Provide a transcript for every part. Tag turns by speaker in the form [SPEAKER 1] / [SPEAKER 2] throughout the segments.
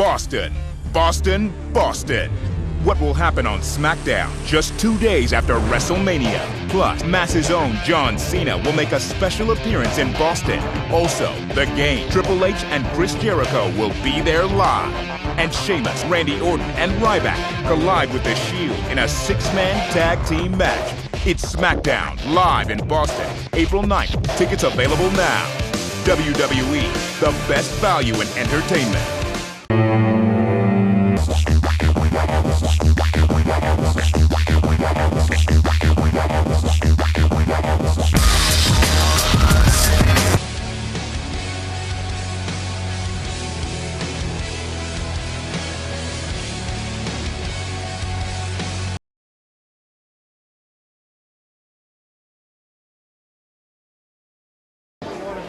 [SPEAKER 1] Boston, Boston, Boston. What will happen on SmackDown just 2 days after WrestleMania? Plus, Mass's own John Cena will make a special appearance in Boston. Also, The Game, Triple H and Chris Jericho will be there live. And Sheamus, Randy Orton, and Ryback collide with The Shield in a 6-man tag team match. It's SmackDown, live in Boston, April 9th. Tickets available now. WWE, the best value in entertainment.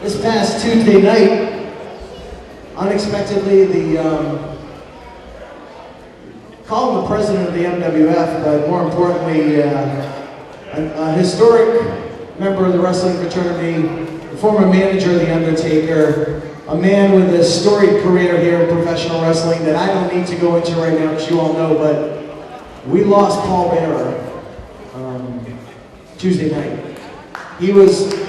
[SPEAKER 2] This past Tuesday night, unexpectedly, call him the president of the MWF, but more importantly, a historic member of the wrestling fraternity, the former manager of The Undertaker, a man with a storied career here in professional wrestling that I don't need to go into right now, as you all know, but we lost Paul Bearer Tuesday night. He was...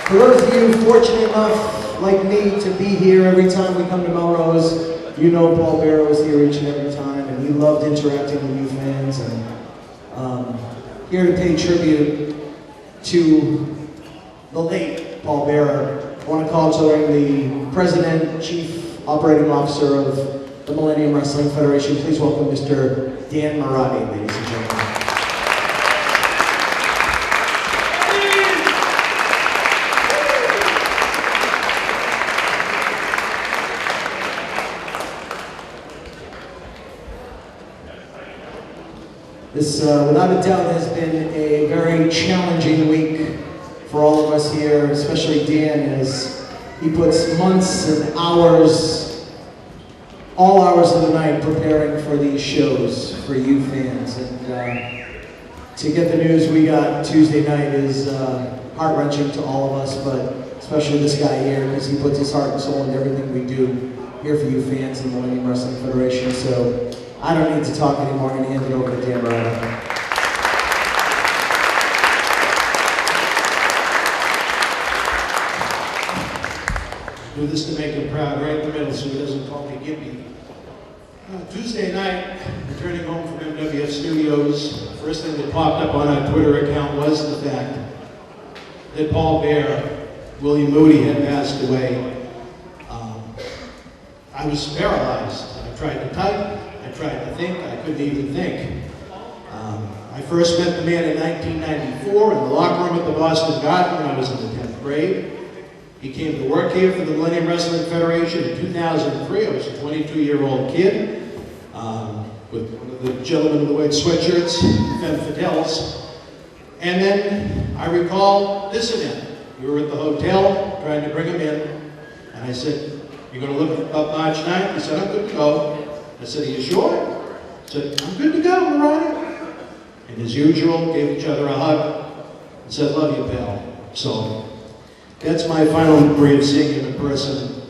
[SPEAKER 2] For those of you fortunate enough, like me, to be here every time we come to Melrose, you know Paul Bearer was here each and every time, and he loved interacting with you fans, and here to pay tribute to the late Paul Bearer. I want to call to the President, Chief Operating Officer of the Millennium Wrestling Federation. Please welcome Mr. Dan Mirade, ladies and gentlemen. This, without a doubt, has been a very challenging week for all of us here, especially Dan, as he puts months and hours, all hours of the night, preparing for these shows for you fans. And to get the news we got Tuesday night is heart-wrenching to all of us, but especially this guy here, because he puts his heart and soul into everything we do here for you fans in the Millennium Wrestling Federation. So I don't need to talk anymore. I'm going to hand it over to Dan Mirade.
[SPEAKER 3] Do this to make him proud, right in the middle, so he doesn't call me Gimpy. Tuesday night, returning home from MWF Studios, first thing that popped up on our Twitter account was the fact that Paul Bearer, William Moody, had passed away. I was paralyzed. I tried to type. I tried to think, I couldn't even think. I first met the man in 1994 in the locker room at the Boston Garden when I was in the 10th grade. He came to work here for the Millennium Wrestling Federation in 2003. I was a 22-year-old kid with one of the gentlemen in the white sweatshirts, Femme Fidels. And then I recall this event. We were at the hotel trying to bring him in, and I said, "You're going to look up March 9th? He said, "I'm good to go." I said, "Are you sure?" I said, "I'm good to go, Mirada." And as usual, gave each other a hug and said, "Love you, pal." So that's my final memory of seeing him in person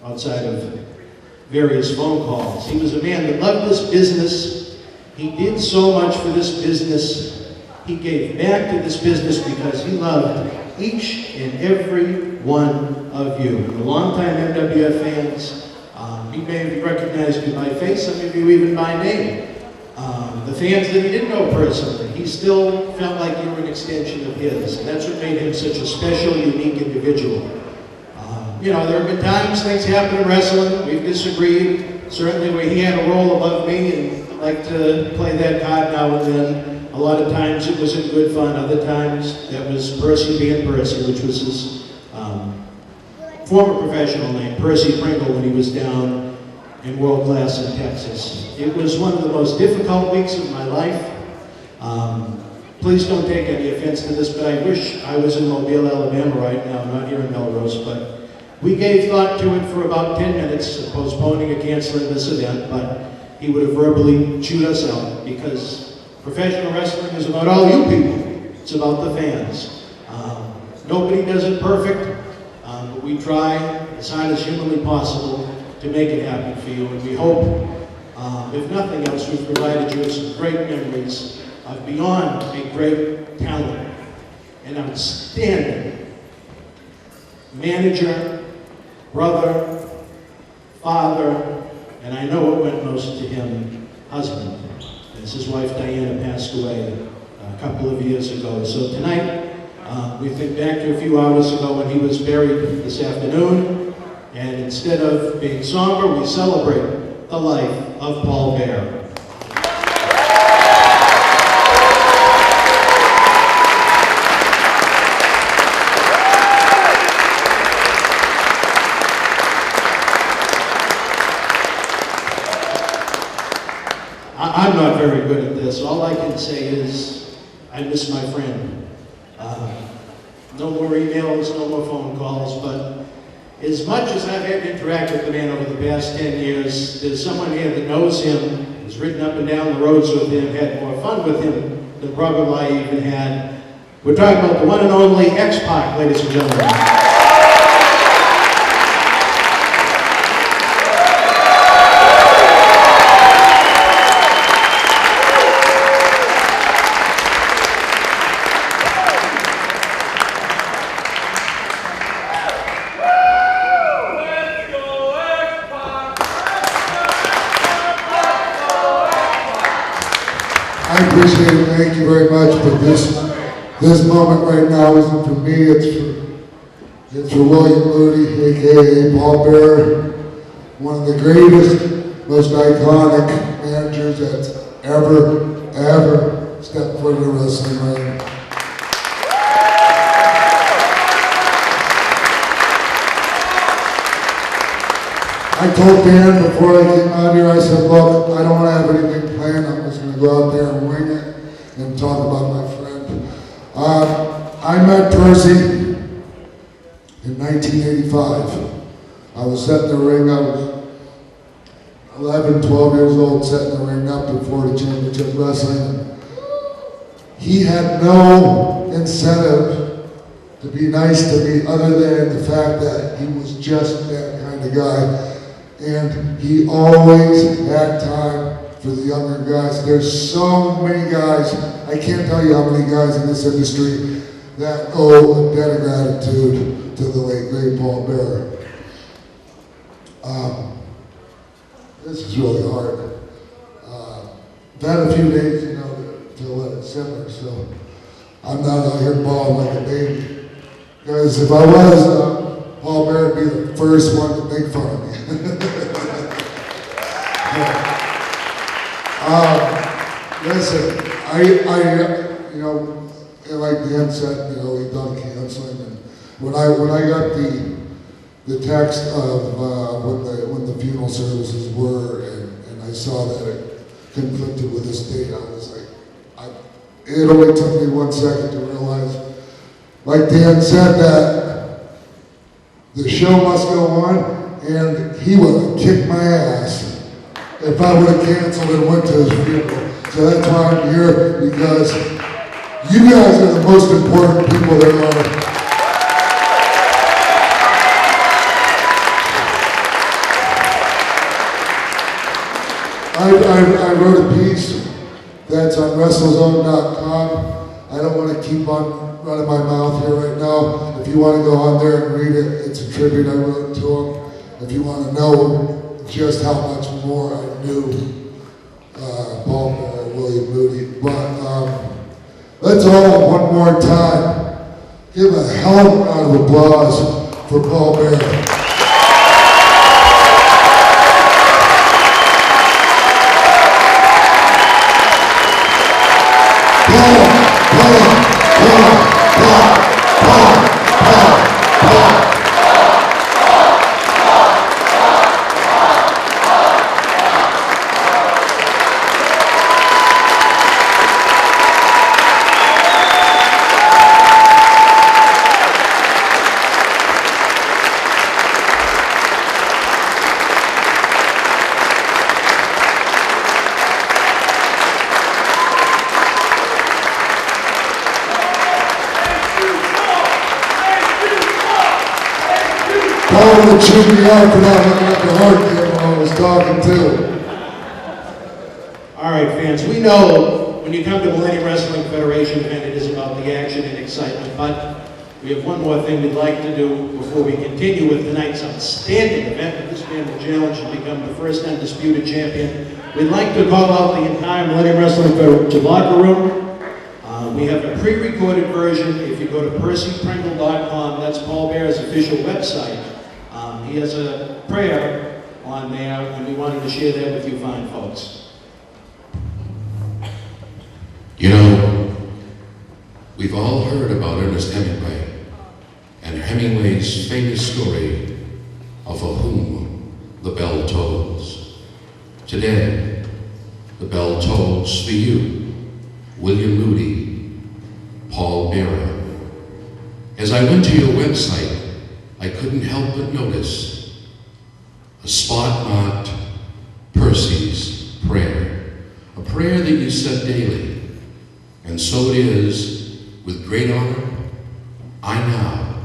[SPEAKER 3] outside of various phone calls. He was a man that loved this business. He did so much for this business. He gave back to this business because he loved each and every one of you. The longtime MWF fans, you may have recognized me by face, some of you even by name. The fans that he didn't know personally, he still felt like you were an extension of his. And that's what made him such a special, unique individual. You know, there have been times things happen in wrestling, we've disagreed, certainly where he had a role above me and liked to play that card now and then. A lot of times it was in good fun, other times that was Percy being Percy, which was his former professional name, Percy Pringle, when he was down in World Class in Texas. It was one of the most difficult weeks of my life. Please don't take any offense to this, but I wish I was in Mobile, Alabama right now, not here in Melrose, but we gave thought to it for about 10 minutes, postponing or canceling this event, but he would have verbally chewed us out because Professional wrestling is about all you people. It's about the fans. Nobody does it perfect, but we try as hard as humanly possible to make it happen for you. And we hope, if nothing else, we've provided you with some great memories of beyond a great talent, an outstanding manager, brother, father, and I know it went most to him, husband, as his wife Diana passed away a couple of years ago. So tonight, we think back to a few hours ago when he was buried this afternoon, and instead of being somber, we celebrate the life of Paul Bearer. I'm not very good at this. All I can say is I miss my friend. No more emails, no more phone calls, but as much as I've had to interact with the man over the past 10 years, there's someone here that knows him, has ridden up and down the roads with him, had more fun with him than probably I even had. We're talking about the one and only X-Pac, ladies and gentlemen.
[SPEAKER 4] I appreciate it, thank you very much, but this moment right now isn't for me, it's for William Moody, aka Paul Bearer, one of the greatest, most iconic managers that's ever stepped foot in a wrestling ring. I told Dan before I came out here, I said, look, I don't want to have anything planned. I'm just going to go out there and wing it and talk about my friend. I met Percy in 1985. I was setting the ring. I was 11, 12 years old, setting the ring up before the championship wrestling. He had no incentive to be nice to me other than the fact that he was just that kind of guy. And he always had time for the younger guys. There's so many guys, I can't tell you how many guys in this industry that owe a debt of gratitude to the late great Paul Bearer. This is really hard. I've had a few days, to let it simmer, so I'm not out here bawling like a baby. Because if I was, Paul Bearer would be the first one to make fun of me. Listen, like Dan said, he done counseling, and when I got the text of when the funeral services were, and I saw that it conflicted with this date, I was like, it only took me 1 second to realize, like Dan said, that the show must go on, and he would have kicked my ass if I would have canceled and went to his funeral. So that's why I'm here, because you guys are the most important people there are. I wrote a piece that's on WrestleZone.com. I don't want to keep on running my mouth here right now. If you want to go on there and read it, it's a tribute I wrote to him. If you want to know just how much more I knew Paul William Moody. But let's all one more time give a hell of a round of applause for Paul Bearer. told him to chew me out for not looking at the hard game while I was talking too.
[SPEAKER 3] All right, fans, we know when you come to Millennium Wrestling Federation event, it is about the action and excitement, but we have one more thing we'd like to do before we continue with tonight's outstanding event. This man will challenge to become the first undisputed champion. We'd like to call out the entire Millennium Wrestling Federation locker room. We have a pre-recorded version. If you go to percypringle.com, that's Paul Bearer's official website. He has a prayer on there, and we wanted to share that with you fine folks.
[SPEAKER 5] You know, we've all heard about Ernest Hemingway and Hemingway's famous story of For Whom the Bell Tolls. Today, the bell tolls for you, William Moody, Paul Bearer. As I went to your website, I couldn't help but notice a spot marked Percy's Prayer, a prayer that you said daily. And so it is, with great honor, I now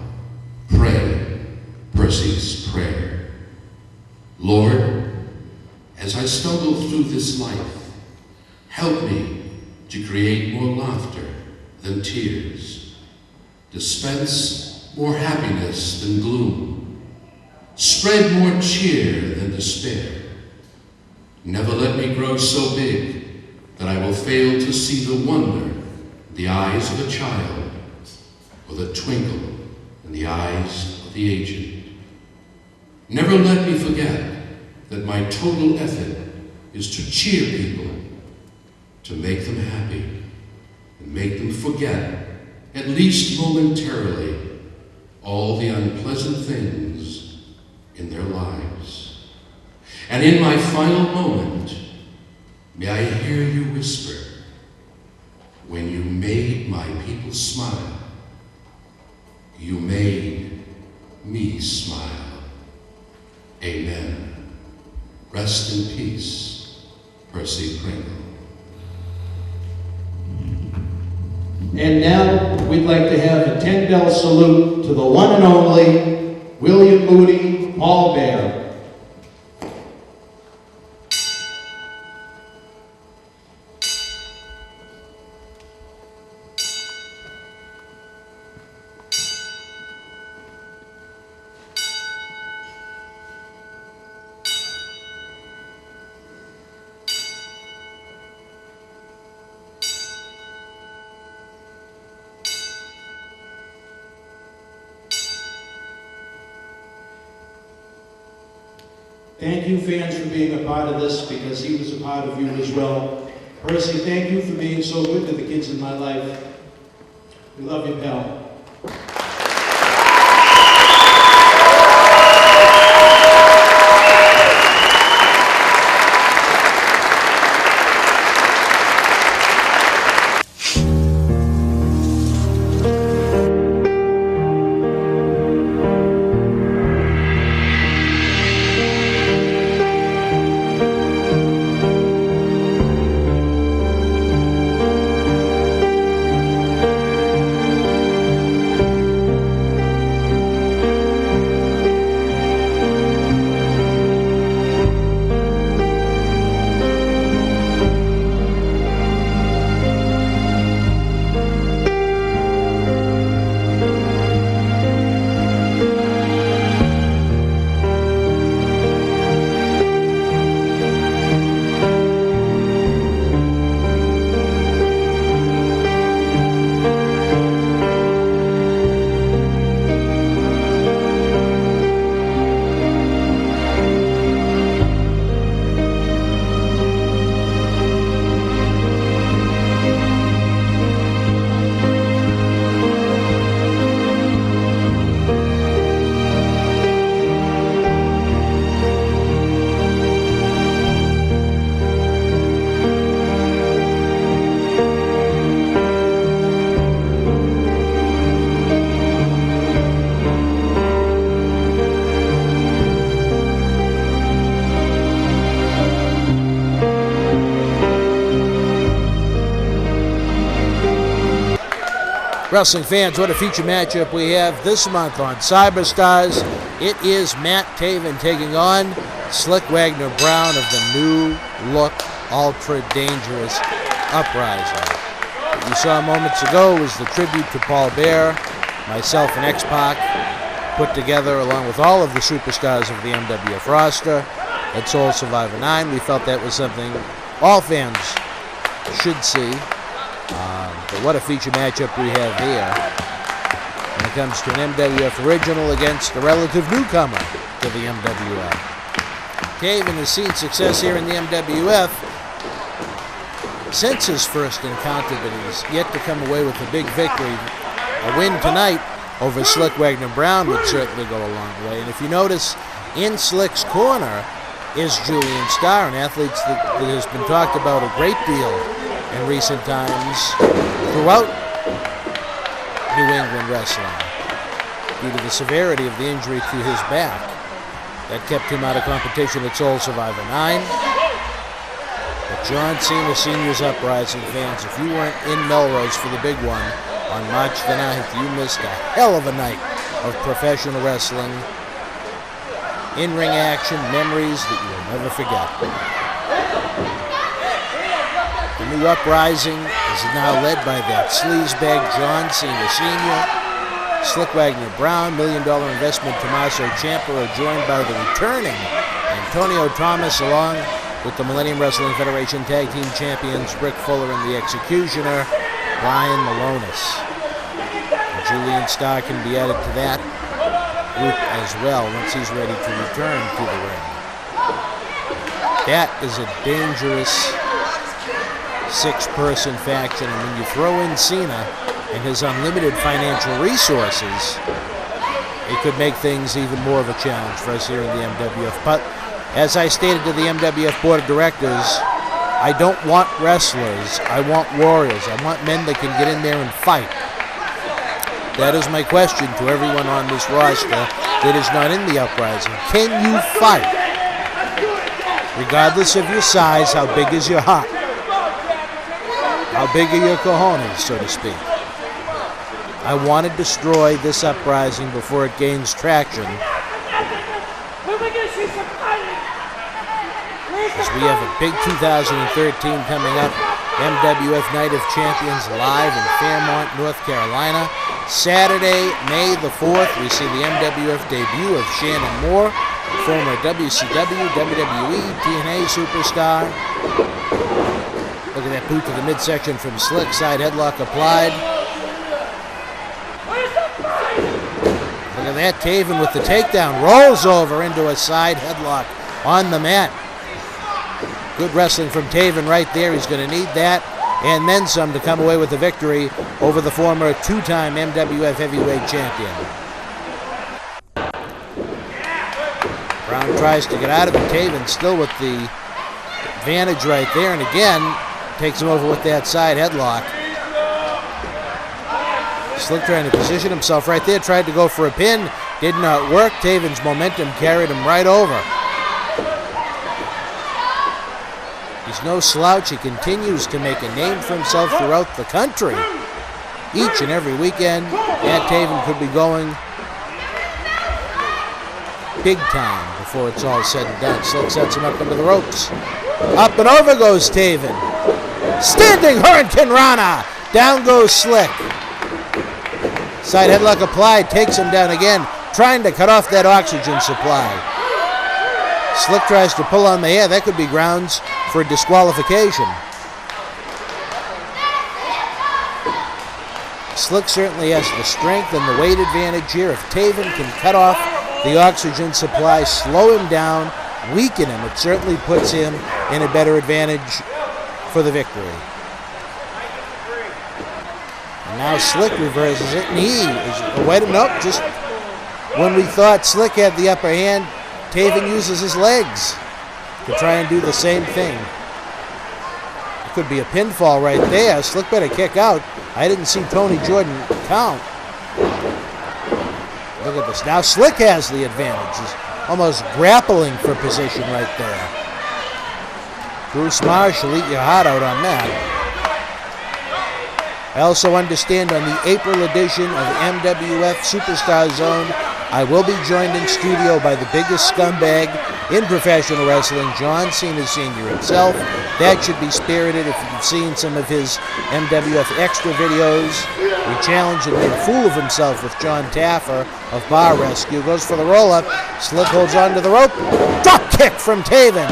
[SPEAKER 5] pray Percy's Prayer. Lord, as I stumble through this life, help me to create more laughter than tears, dispense more happiness than gloom, spread more cheer than despair. Never let me grow so big that I will fail to see the wonder in the eyes of a child or the twinkle in the eyes of the aged. Never let me forget that my total effort is to cheer people, to make them happy, and make them forget, at least momentarily, all the unpleasant things in their lives. And in my final moment, may I hear you whisper, when you made my people smile, you made me smile. Amen. Rest in peace, Percy Pringle.
[SPEAKER 3] And now we'd like to have a 10-bell salute to the one and only William Moody, Paul Bearer. Thank you, fans, for being a part of this, because he was a part of you as well. Percy, thank you for being so good to the kids in my life. We love you, pal.
[SPEAKER 6] Wrestling fans, what a feature matchup we have this month on Cyberstarz. It is Matt Taven taking on Slyck Wagner Brown of the new look, ultra dangerous Uprising. What you saw moments ago was the tribute to Paul Bearer, myself and X-Pac put together along with all of the superstars of the MWF roster at Soul Survivor 9. We felt that was something all fans should see. But what a feature matchup we have here when it comes to an MWF original against a relative newcomer to the MWF. Taven has seen success here in the MWF since his first encounter, but he's yet to come away with a big victory. A win tonight over Slyck Wagner Brown would certainly go a long way. And if you notice, in Slyck's corner is Julian Starr, an athlete that has been talked about a great deal in recent times throughout New England wrestling due to the severity of the injury to his back that kept him out of competition at Soul Survivor 9. But John Cena Sr.'s Uprising fans, if you weren't in Melrose for the big one on March the 9th, you missed a hell of a night of professional wrestling, in-ring action, memories that you will never forget. The new Uprising is now led by that sleazebag John Cena Sr., Slyck Wagner Brown, $1 million investment Tommaso Ciampa are joined by the returning Antonio Thomas along with the Millennium Wrestling Federation Tag Team Champions Rick Fuller and the Executioner, Brian Malonis. And Julian Starr can be added to that group as well once he's ready to return to the ring. That is a dangerous six-person faction, and when you throw in Cena and his unlimited financial resources, it could make things even more of a challenge for us here in the MWF. But as I stated to the MWF Board of Directors, I don't want wrestlers, I want warriors. I want men that can get in there and fight. That is my question to everyone on this roster that is not in the Uprising. Can you fight? Regardless of your size, how big is your heart? How big are your cojones, so to speak? I want to destroy this Uprising before it gains traction. As we have a big 2013 coming up, MWF Night of Champions live in Fairmont, North Carolina. Saturday, May the 4th, we see the MWF debut of Shannon Moore, former WCW, WWE, TNA superstar. Look at that boot to the midsection from Slyck, side headlock applied. Look at that, Taven with the takedown, rolls over into a side headlock on the mat. Good wrestling from Taven right there. He's going to need that and then some to come away with the victory over the former two-time MWF Heavyweight Champion. Brown tries to get out of it. Taven still with the advantage right there, and again, takes him over with that side headlock. Slyck trying to position himself right there, tried to go for a pin, did not work. Taven's momentum carried him right over. He's no slouch. He continues to make a name for himself throughout the country. Each and every weekend, Matt Taven could be going big time before it's all said and done. Slyck sets him up into the ropes. Up and over goes Taven. Standing Hurricane Rana. Down goes Slyck. Side headlock applied, takes him down again, trying to cut off that oxygen supply. Slyck tries to pull on the hair. That could be grounds for disqualification. Slyck certainly has the strength and the weight advantage here. If Taven can cut off the oxygen supply, slow him down, weaken him, it certainly puts him in a better advantage for the victory. And now Slyck reverses it, and he is, nope, just when we thought Slyck had the upper hand, Taven uses his legs to try and do the same thing. It could be a pinfall right there. Slyck better kick out. I didn't see Tony Jordan count. Look at this. Now Slyck has the advantage. He's almost grappling for position right there. Bruce Marshall, eat your heart out on that. I also understand on the April edition of MWF Superstar Zone, I will be joined in studio by the biggest scumbag in professional wrestling, John Cena Sr. himself. That should be spirited if you've seen some of his MWF Extra videos. He challenged and made a fool of himself with John Taffer of Bar Rescue. Goes for the roll-up. Slyck holds on to the rope. Drop kick from Taven.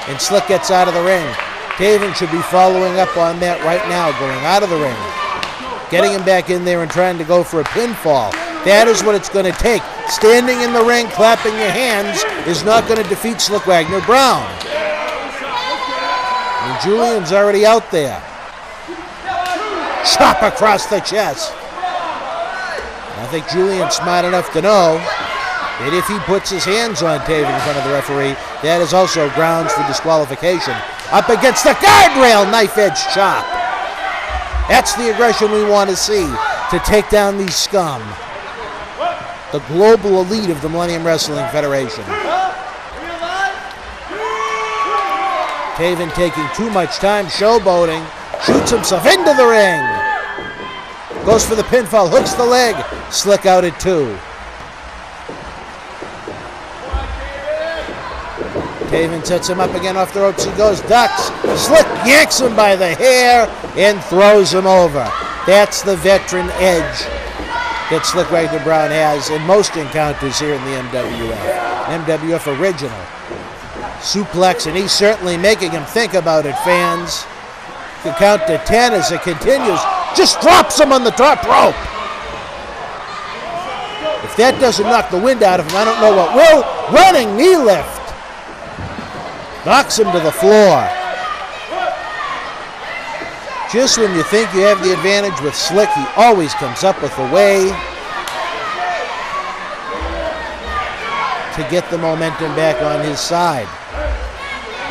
[SPEAKER 6] And Slyck gets out of the ring. Taven should be following up on that right now, going out of the ring. Getting him back in there and trying to go for a pinfall. That is what it's going to take. Standing in the ring, clapping your hands is not going to defeat Slyck Wagner Brown. And Julian's already out there. Chop across the chest. I think Julian's smart enough to know that if he puts his hands on Taven in front of the referee, that is also grounds for disqualification. Up against the guardrail, knife edge chop. That's the aggression we want to see to take down these scum. The global elite of the Millennium Wrestling Federation. Taven taking too much time showboating, shoots himself into the ring. Goes for the pinfall, hooks the leg. Slyck out at 2. Taven sets him up again off the ropes. He goes, ducks. Slyck yanks him by the hair and throws him over. That's the veteran edge that Slyck Wagner Brown has in most encounters here in the MWF. MWF original. Suplex, and he's certainly making him think about it, fans. You can count to 10 as it continues. Just drops him on the top rope. If that doesn't knock the wind out of him, I don't know what will. Running knee lift. Knocks him to the floor. Just when you think you have the advantage with Slyck, he always comes up with a way to get the momentum back on his side.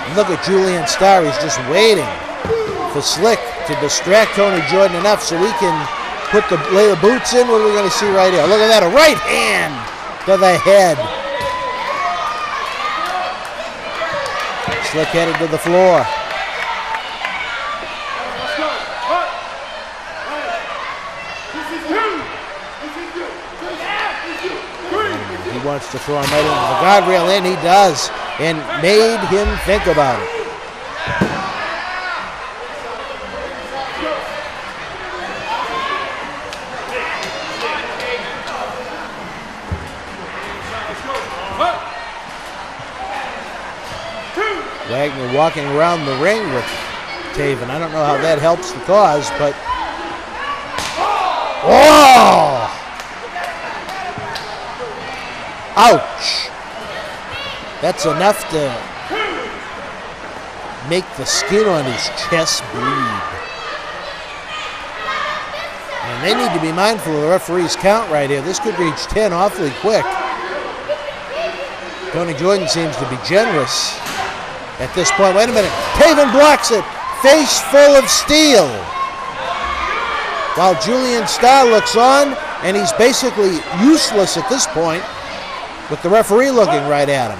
[SPEAKER 6] And look at Julian Starr. He's just waiting for Slyck to distract Tony Jordan enough so we can lay the boots in. What are we going to see right here? Look at that, a right hand to the head. Slyck headed to the floor. He wants to throw him right into the guardrail, and he does, and made him think about it. Wagner walking around the ring with Taven. I don't know how that helps the cause, but... Oh! Ouch! That's enough to make the skin on his chest bleed. And they need to be mindful of the referee's count right here. This could reach 10 awfully quick. Tony Jordan seems to be generous at this point. Wait a minute. Taven blocks it. Face full of steel. While Julian Starr looks on, and he's basically useless at this point with the referee looking right at him.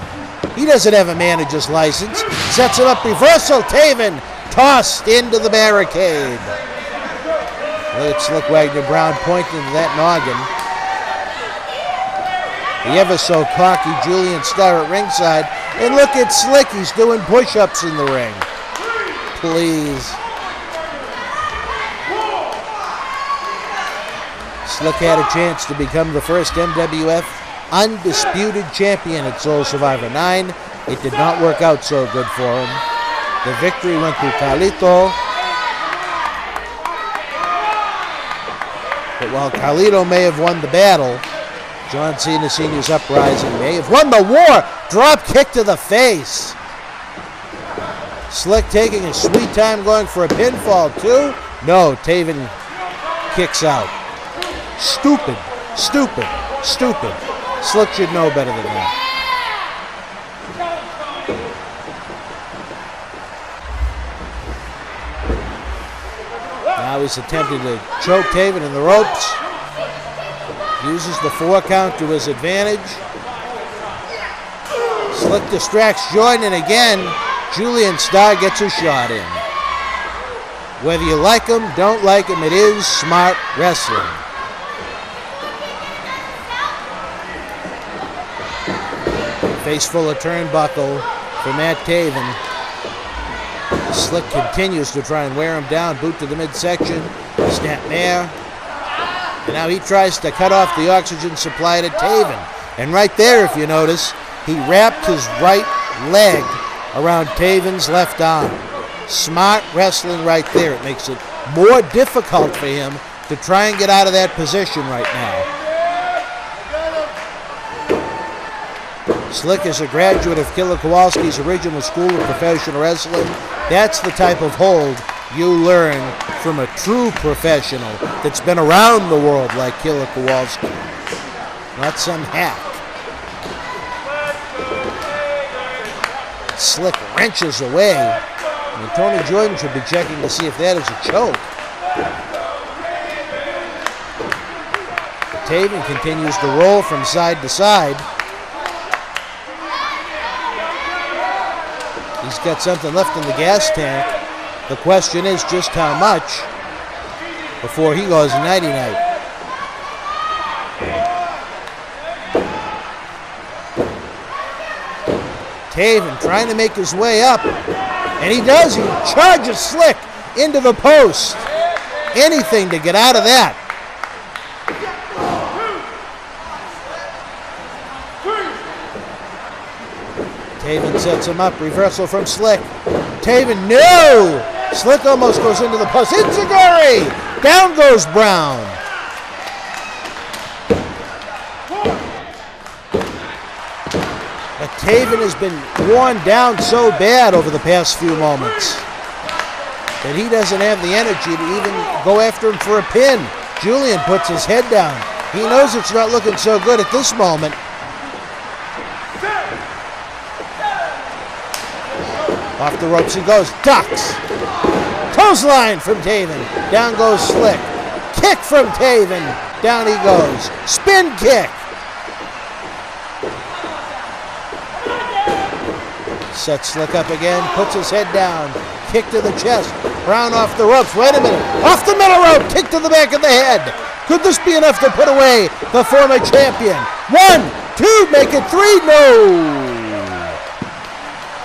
[SPEAKER 6] He doesn't have a manager's license. Sets it up. Reversal. Taven tossed into the barricade. Look at Slyck Wagner Brown pointing to that noggin. The ever so cocky Julian Starr at ringside. And look at Slyck, he's doing push-ups in the ring. Please. Slyck had a chance to become the first MWF undisputed champion at Soul Survivor 9. It did not work out so good for him. The victory went to Carlito. But while Carlito may have won the battle, John Cena Sr.'s Uprising may have won the war. Drop kick to the face. Slyck taking a sweet time going for a pinfall too. No, Taven kicks out. Stupid, stupid, stupid. Slyck should know better than that. Now he's attempting to choke Taven in the ropes. Uses the 4 count to his advantage. Slyck distracts Jordan, and again, Julian Starr gets a shot in. Whether you like him, don't like him, it is smart wrestling. Face full of turnbuckle for Matt Taven. Slyck continues to try and wear him down. Boot to the midsection. Snap mare. And now he tries to cut off the oxygen supply to Taven. And right there, if you notice, he wrapped his right leg around Taven's left arm. Smart wrestling right there. It makes it more difficult for him to try and get out of that position right now. Slyck is a graduate of Killer Kowalski's original school of professional wrestling. That's the type of hold you learn from a true professional that's been around the world like Killer Kowalski, not some hack. Slyck wrenches away. I mean, Tony Jordan should be checking to see if that is a choke. Taven continues to roll from side to side. He's got something left in the gas tank. The question is just how much before he goes nighty-night. Taven trying to make his way up, and he does. He charges Slyck into the post. Anything to get out of that. Taven sets him up. Reversal from Slyck. Taven, no! Slyck almost goes into the post. Enziguri! Down goes Brown. But Taven has been worn down so bad over the past few moments that he doesn't have the energy to even go after him for a pin. Julian puts his head down. He knows it's not looking so good at this moment. Off the ropes he goes, ducks. Clothesline from Taven. Down goes Slyck. Kick from Taven. Down he goes. Spin kick. Sets Slyck up again, puts his head down. Kick to the chest. Brown off the ropes. Wait a minute. Off the middle rope. Kick to the back of the head. Could this be enough to put away the former champion? 1, 2, make it 3. No.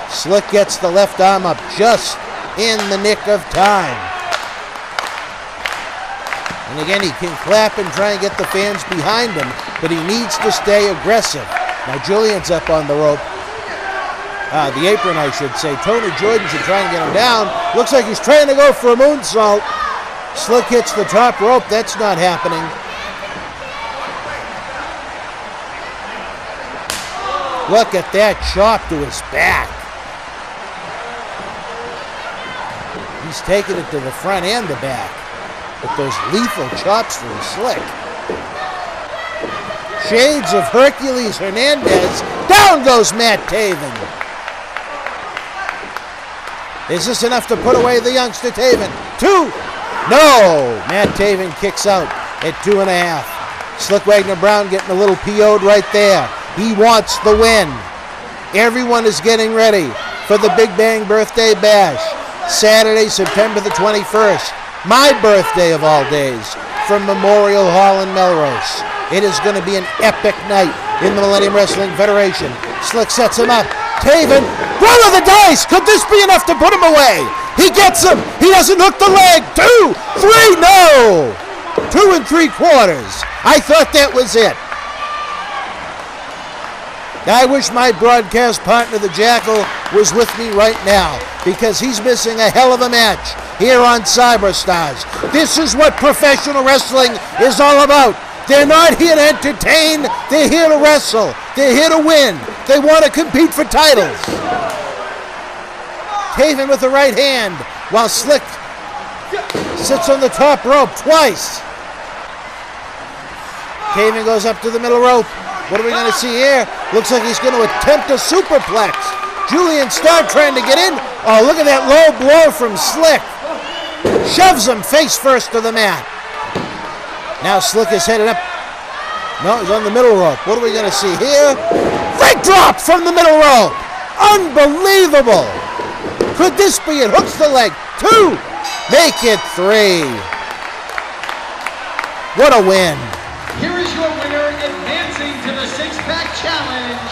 [SPEAKER 6] Slyck gets the left arm up just in the nick of time. And again, he can clap and try and get the fans behind him, but he needs to stay aggressive. Now Julian's up on the rope. The apron, I should say. Tony Jordan should try and get him down. Looks like he's trying to go for a moonsault. Slyck hits the top rope. That's not happening. Look at that chop to his back. He's taking it to the front and the back. But those lethal chops from Slyck. Shades of Hercules Hernandez. Down goes Matt Taven. Is this enough to put away the youngster Taven? 2. No. Matt Taven kicks out at 2.5. Slyck Wagner Brown getting a little PO'd right there. He wants the win. Everyone is getting ready for the Big Bang Birthday Bash. Saturday, September the 21st. My birthday of all days from Memorial Hall in Melrose. It is going to be an epic night in the Millennium Wrestling Federation. Slyck sets him up. Taven, roll of the dice. Could this be enough to put him away? He gets him. He doesn't hook the leg. 2, 3, no. 2 3/4. I thought that was it. I wish my broadcast partner, the Jackal, was with me right now because he's missing a hell of a match here on Cyberstarz. This is what professional wrestling is all about. They're not here to entertain. They're here to wrestle. They're here to win. They want to compete for titles. Taven with the right hand while Slyck sits on the top rope twice. Taven goes up to the middle rope. What are we going to see here? Looks like he's going to attempt a superplex. Julian Starr trying to get in. Oh, look at that low blow from Slyck. Shoves him face first to the mat. Now Slyck is headed up. No, he's on the middle rope. What are we going to see here? Leg drop from the middle rope. Unbelievable. Could this be it? Hooks the leg. 2, Make it 3. What a win.
[SPEAKER 7] Here is your winner, advancing to the six-pack challenge,